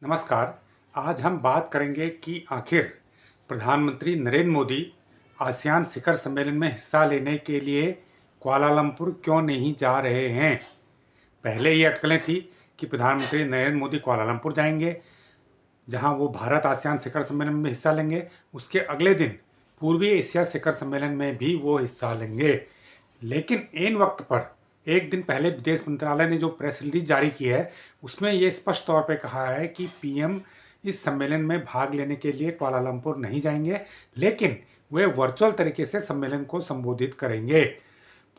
नमस्कार। आज हम बात करेंगे कि आखिर प्रधानमंत्री नरेंद्र मोदी आसियान शिखर सम्मेलन में हिस्सा लेने के लिए कुआलालंपुर क्यों नहीं जा रहे हैं। पहले ये अटकलें थी कि प्रधानमंत्री नरेंद्र मोदी कुआलालंपुर जाएंगे, जहां वो भारत आसियान शिखर सम्मेलन में हिस्सा लेंगे। उसके अगले दिन पूर्वी एशिया शिखर सम्मेलन में भी वो हिस्सा लेंगे। लेकिन ऐन वक्त पर एक दिन पहले विदेश मंत्रालय ने जो प्रेस रिलीज जारी की है, उसमें ये स्पष्ट तौर पे कहा है कि पीएम इस सम्मेलन में भाग लेने के लिए कुआलालंपुर नहीं जाएंगे, लेकिन वे वर्चुअल तरीके से सम्मेलन को संबोधित करेंगे।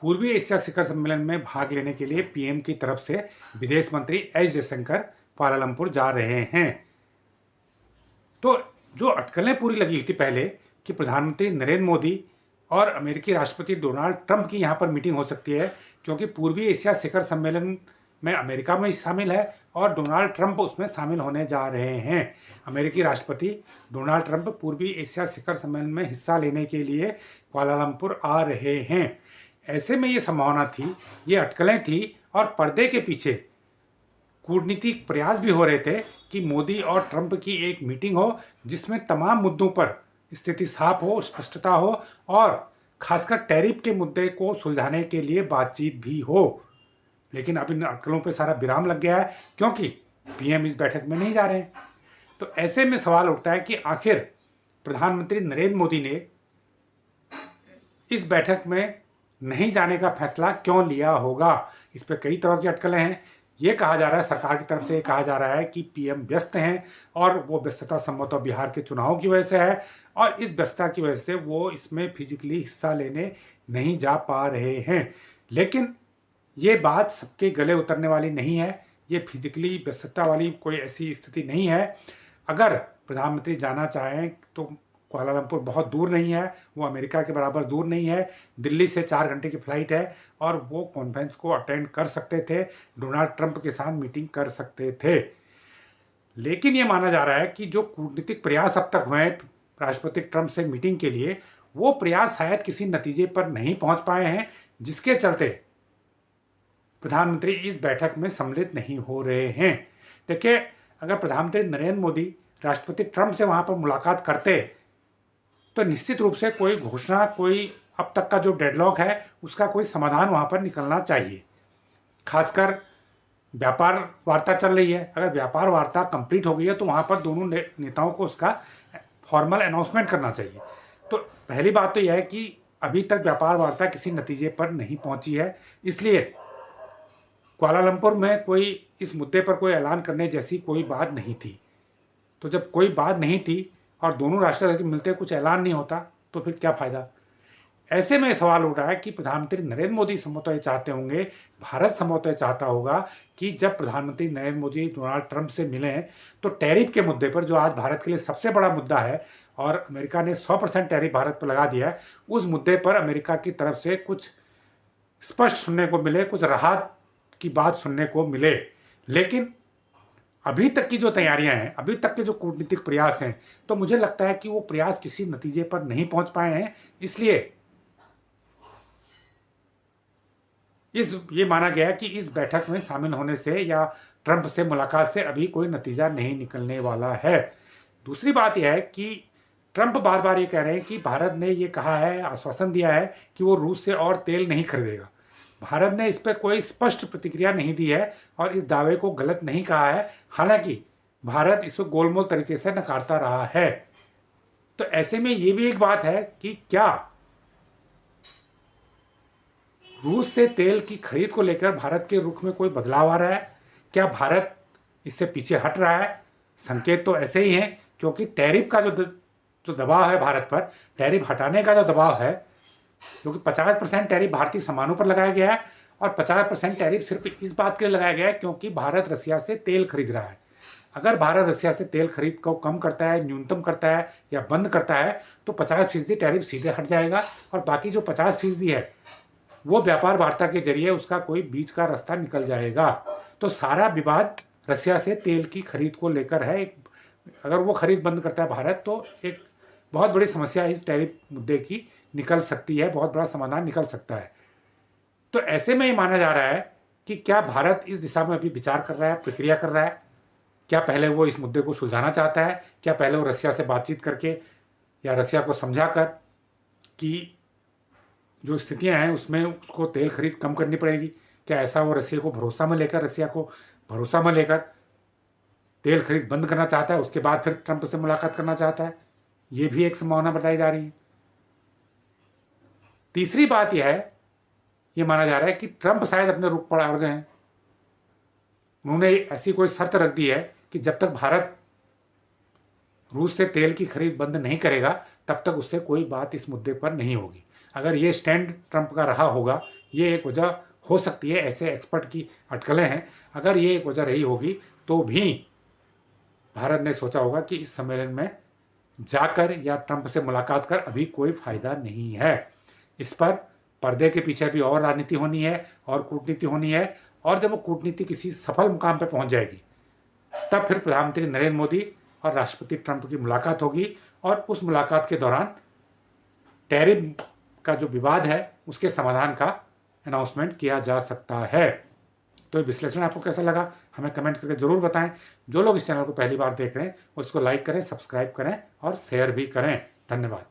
पूर्वी एशिया शिखर सम्मेलन में भाग लेने के लिए पीएम की तरफ से विदेश मंत्री एस जयशंकर कुआलालंपुर जा रहे हैं। तो जो अटकलें पूरी लगी थी पहले कि प्रधानमंत्री नरेंद्र मोदी और अमेरिकी राष्ट्रपति डोनाल्ड ट्रंप की यहाँ पर मीटिंग हो सकती है, क्योंकि पूर्वी एशिया शिखर सम्मेलन में अमेरिका में शामिल है और डोनाल्ड ट्रंप उसमें शामिल होने जा रहे हैं। अमेरिकी राष्ट्रपति डोनाल्ड ट्रंप पूर्वी एशिया शिखर सम्मेलन में हिस्सा लेने के लिए कुआलालंपुर आ रहे हैं। ऐसे में ये संभावना थी, ये अटकलें थी और पर्दे के पीछे कूटनीतिक प्रयास भी हो रहे थे कि मोदी और ट्रंप की एक मीटिंग हो, जिसमें तमाम मुद्दों पर स्थिति साफ हो, स्पष्टता हो और खासकर टैरिफ के मुद्दे को सुलझाने के लिए बातचीत भी हो। लेकिन अब इन अटकलों पे सारा विराम लग गया है, क्योंकि पीएम इस बैठक में नहीं जा रहे हैं। तो ऐसे में सवाल उठता है कि आखिर प्रधानमंत्री नरेंद्र मोदी ने इस बैठक में नहीं जाने का फैसला क्यों लिया होगा। इस पर कई तरह की अटकलें हैं। ये कहा जा रहा है, सरकार की तरफ से कहा जा रहा है कि पीएम व्यस्त हैं और वो व्यस्तता संभवतः बिहार के चुनाव की वजह से है, और इस व्यस्तता की वजह से वो इसमें फिजिकली हिस्सा लेने नहीं जा पा रहे हैं। लेकिन ये बात सबके गले उतरने वाली नहीं है। ये फिजिकली व्यस्तता वाली कोई ऐसी स्थिति नहीं है। अगर प्रधानमंत्री जाना चाहें तो कुआलालंपुर बहुत दूर नहीं है, वो अमेरिका के बराबर दूर नहीं है। दिल्ली से 4 घंटे की फ्लाइट है और वो कॉन्फ्रेंस को अटेंड कर सकते थे, डोनाल्ड ट्रंप के साथ मीटिंग कर सकते थे। लेकिन ये माना जा रहा है कि जो कूटनीतिक प्रयास अब तक हुए हैं राष्ट्रपति ट्रंप से मीटिंग के लिए, वो प्रयास शायद किसी नतीजे पर नहीं पहुंच पाए हैं, जिसके चलते प्रधानमंत्री इस बैठक में सम्मिलित नहीं हो रहे हैं। देखिए, अगर प्रधानमंत्री नरेंद्र मोदी राष्ट्रपति ट्रंप से वहां पर मुलाकात करते तो निश्चित रूप से कोई घोषणा, कोई अब तक का जो डेडलॉक है उसका कोई समाधान वहां पर निकलना चाहिए। खासकर व्यापार वार्ता चल रही है, अगर व्यापार वार्ता कंप्लीट हो गई है तो वहां पर दोनों नेताओं को उसका फॉर्मल अनाउंसमेंट करना चाहिए। तो पहली बात तो यह है कि अभी तक व्यापार वार्ता किसी नतीजे पर नहीं पहुंची है, इसलिए कुआलालंपुर में कोई इस मुद्दे पर कोई ऐलान करने जैसी कोई बात नहीं थी। तो जब कोई बात नहीं थी और दोनों राष्ट्राध्यक्ष मिलते कुछ ऐलान नहीं होता, तो फिर क्या फायदा। ऐसे में सवाल उठ रहा है कि प्रधानमंत्री नरेंद्र मोदी संभवतः चाहते होंगे, भारत संभवतः चाहता होगा कि जब प्रधानमंत्री नरेंद्र मोदी डोनाल्ड ट्रंप से मिलें तो टैरिफ के मुद्दे पर, जो आज भारत के लिए सबसे बड़ा मुद्दा है और अमेरिका ने 100% टैरिफ भारत पर लगा दिया है, उस मुद्दे पर अमेरिका की तरफ से कुछ स्पष्ट सुनने को मिले, कुछ राहत की बात सुनने को मिले। लेकिन अभी तक की जो तैयारियां हैं, अभी तक के जो कूटनीतिक प्रयास हैं, तो मुझे लगता है कि वो प्रयास किसी नतीजे पर नहीं पहुंच पाए हैं। इसलिए ये माना गया कि इस बैठक में शामिल होने से या ट्रंप से मुलाकात से अभी कोई नतीजा नहीं निकलने वाला है। दूसरी बात यह है कि ट्रंप बार बार ये कह रहे हैं कि भारत ने ये कहा है, आश्वासन दिया है कि वो रूस से और तेल नहीं खरीदेगा। भारत ने इस पर कोई स्पष्ट प्रतिक्रिया नहीं दी है और इस दावे को गलत नहीं कहा है, हालांकि भारत इसको गोलमोल तरीके से नकारता रहा है। तो ऐसे में ये भी एक बात है कि क्या रूस से तेल की खरीद को लेकर भारत के रुख में कोई बदलाव आ रहा है, क्या भारत इससे पीछे हट रहा है। संकेत तो ऐसे ही हैं, क्योंकि टैरिफ का जो दबाव है भारत पर, टैरिफ हटाने का जो दबाव है, क्योंकि 50% टैरिफ भारतीय सामानों पर लगाया गया है और 50% टैरिफ सिर्फ इस बात के लिए लगाया गया है क्योंकि भारत रसिया से तेल खरीद रहा है। अगर भारत रसिया से तेल खरीद को कम करता है, न्यूनतम करता है या बंद करता है, तो 50% टैरिफ सीधे हट जाएगा और बाकी जो 50% है वो व्यापार वार्ता के जरिए उसका कोई बीच का रास्ता निकल जाएगा। तो सारा विवाद रसिया से तेल की खरीद को लेकर है। अगर वो खरीद बंद करता है भारत, तो एक बहुत बड़ी समस्या इस टैरिफ मुद्दे की निकल सकती है, बहुत बड़ा समाधान निकल सकता है। तो ऐसे में ये माना जा रहा है कि क्या भारत इस दिशा में अभी विचार कर रहा है, प्रक्रिया कर रहा है। क्या पहले वो इस मुद्दे को सुलझाना चाहता है? क्या पहले वो रसिया से बातचीत करके या रसिया को समझाकर कि जो स्थितियां हैं उसमें उसको तेल खरीद कम करनी पड़ेगी? क्या ऐसा वो रसिया को भरोसा में लेकर तेल खरीद बंद करना चाहता है, उसके बाद फिर ट्रंप से मुलाकात करना चाहता है? ये भी एक संभावना बताई जा रही है। तीसरी बात यह है, ये माना जा रहा है कि ट्रंप शायद अपने रुख पर अड़ गए हैं। उन्होंने ऐसी कोई शर्त रख दी है कि जब तक भारत रूस से तेल की खरीद बंद नहीं करेगा तब तक उससे कोई बात इस मुद्दे पर नहीं होगी। अगर ये स्टैंड ट्रंप का रहा होगा, ये एक वजह हो सकती है, ऐसे एक्सपर्ट की अटकलें हैं, अगर ये एक वजह रही होगी तो भी भारत ने सोचा होगा कि इस सम्मेलन में जाकर या ट्रंप से मुलाकात कर अभी कोई फायदा नहीं है। इस पर पर्दे के पीछे भी और राजनीति होनी है और कूटनीति होनी है, और जब वो कूटनीति किसी सफल मुकाम पर पहुंच जाएगी तब फिर प्रधानमंत्री नरेंद्र मोदी और राष्ट्रपति ट्रंप की मुलाकात होगी, और उस मुलाकात के दौरान टैरिफ का जो विवाद है उसके समाधान का अनाउंसमेंट किया जा सकता है। तो ये विश्लेषण आपको कैसा लगा हमें कमेंट करके जरूर बताएं। जो लोग इस चैनल को पहली बार देख रहे हैं उसको लाइक करें, सब्सक्राइब करें और शेयर भी करें। धन्यवाद।